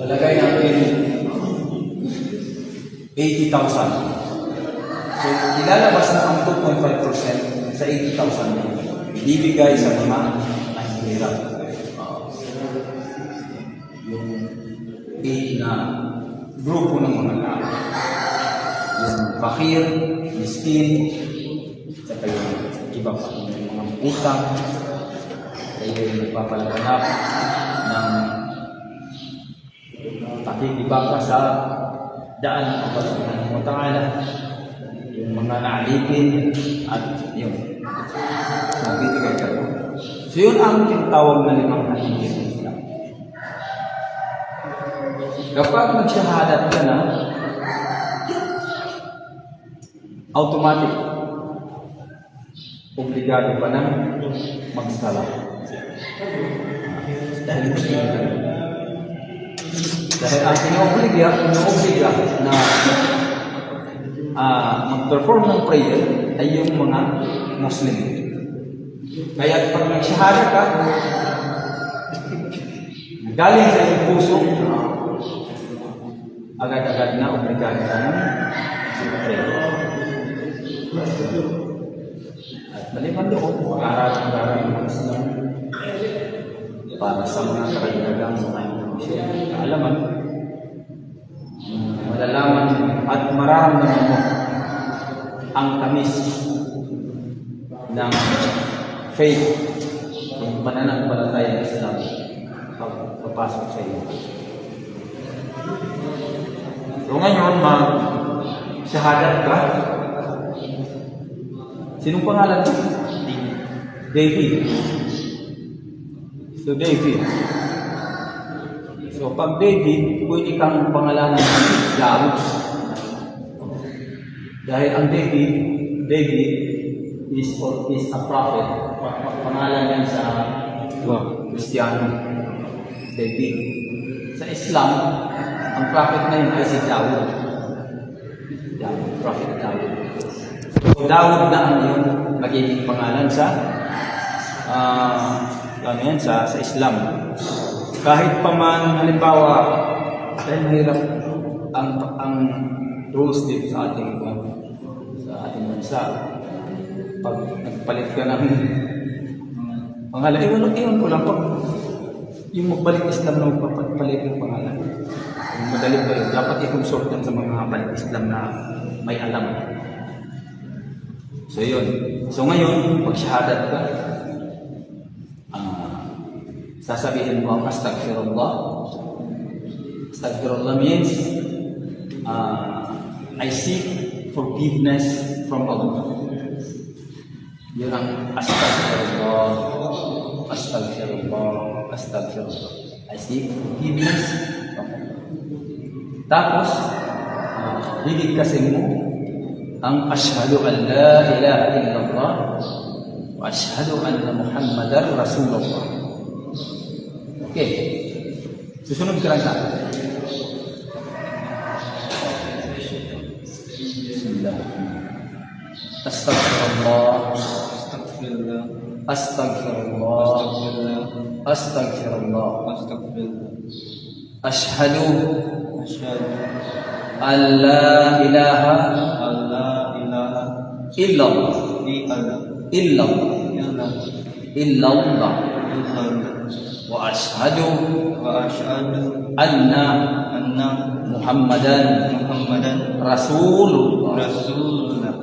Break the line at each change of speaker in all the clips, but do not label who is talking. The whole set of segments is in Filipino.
Palagay natin 80,000. So, ilalabas na ang 2.5% sa 80,000 ibibigay sa mga mahihirap. Yung 8 na grupo ng mga tao. Yung fakir, miskin, saka yung iba pa, yung mga utang, kayo yung nagpapalaganap ng pakikibaka sa daan ng Allah Subhanahu wa Ta'ala, yung mga naalipin at yung nagbibigay ka po. So yun ang tinatawag na limang hadith ng Islam. Kapag magsyahadat ka na, automatic obligado pa nang magsala. Dahil Muslim ka. Dahil ang inobliga na mag-perform ng prayer ay yung mga Muslim. Kaya pag nagsyahada ka, galing sa iyong puso, agad-agad na obligado ka ng prayer. At maliban doon, mag-aral ng Islam para sa mga karagdagang kaalaman, malalaman at mararamdaman mo ang tamis ng faith, yung pananampalataya ng Islam pagpapasok sa iyo. So ngayon, mag-shahadat ka. Sinong pangalan mo? David. So David. So pag David, pwede kang pangalanan ng Daud. Dahil ang David is a prophet. Pangalan yan sa Kristiyano. David. Sa Islam, ang prophet na yun ay si Daud. Prophet Daud. So Daud na ang yung magiging pangalan sa sa Islam. Kahit pa man, halimbawa, dahil mahirap ang rules dito sa ating bansa. Pag nagpalit ka ng pangalan, ewan ko lang, pag yung magbalik Islam na magpapalit ng pangalan, yung madali ba yun, dapat i-consult yan sa mga balik Islam na may alam. So yun. So ngayon, pag shahadat ka, sasabihin mo ang astaghfirullah. Astaghfirullah means I seek forgiveness from Allah. Yun ang astaghfirullah. I seek forgiveness from Allah. Tapos, higit-kasin mo ang ashhadu an la ilaha illallah wa ashhadu anna Muhammadar Rasulullah. Okay. Susunod ka lang sa akin. Astaghfirullah. Ashhadu an la ilaha illallah wa ashhadu anna Muhammadan Rasulullah.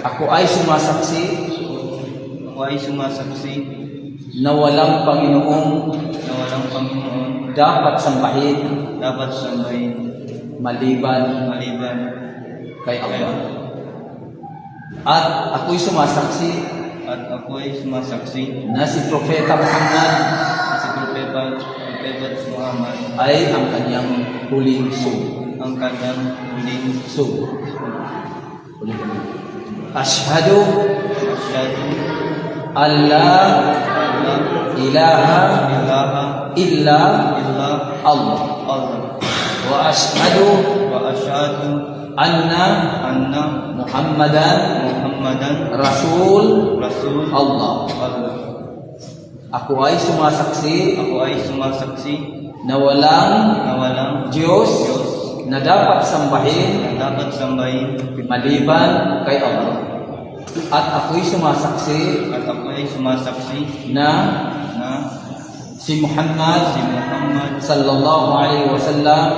Ako ay sumasaksi na walang Panginoong dapat sambahin maliban kay Allah. At ako'y sumasaksi na si Propeta Muhammad ay ang kanyang huling sugod. Ashhadu an la ilaha illa Allah wa ashhadu anna Muhammadan Rasul Allah. Ako ay sumasaksi
Ako ay sumasaksi
na walang
na walang
Diyos
Diyos
na dapat sambahin
na dapat sambahin
maliban kay Allah. At ako'y sumasaksi
at ako ay sumasaksi
na
na
si Muhammad
si Muhammad
sallallahu alaihi wasallam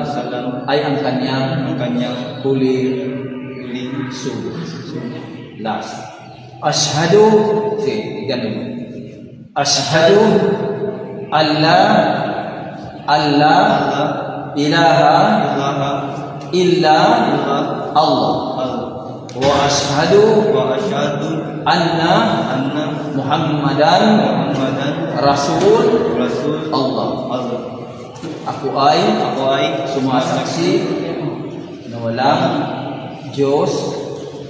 wasallam
ay ang kanyang
ang kanyang
huling
huling
sugo. Last. Ashhadu, ganun. Ashhadu alla
Allah
ilaha
ilaha
illa
illa
Allah
Allah
wa ashhadu
wa asyhadu
anna
anna
Muhammadan
Muhammadan
Rasul
Rasul
Allah.
Allah.
Ako ay
Ako ay
sumasaksi na walang Diyos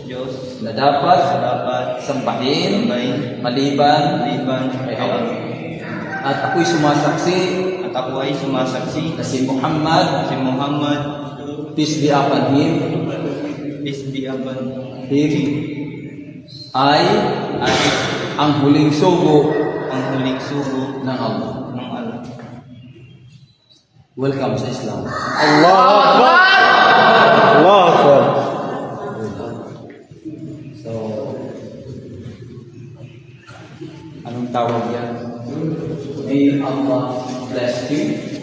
Diyos
na dapat
na dapat
sambahin
sambahin
maliban
maliban
kay
kay
Allah.
Allah.
At ako'y sumasaksi
At ako ay sumasaksi
na si Muhammad,
si Muhammad,
peace be upon him,
peace be upon
ay ang huling sugo
ang huling sugo
ng Allah.
ng Allah.
Welcome sa Islam.
Allahu Akbar. Allahu Akbar.
So, anong tawag yan? May Allah bless you.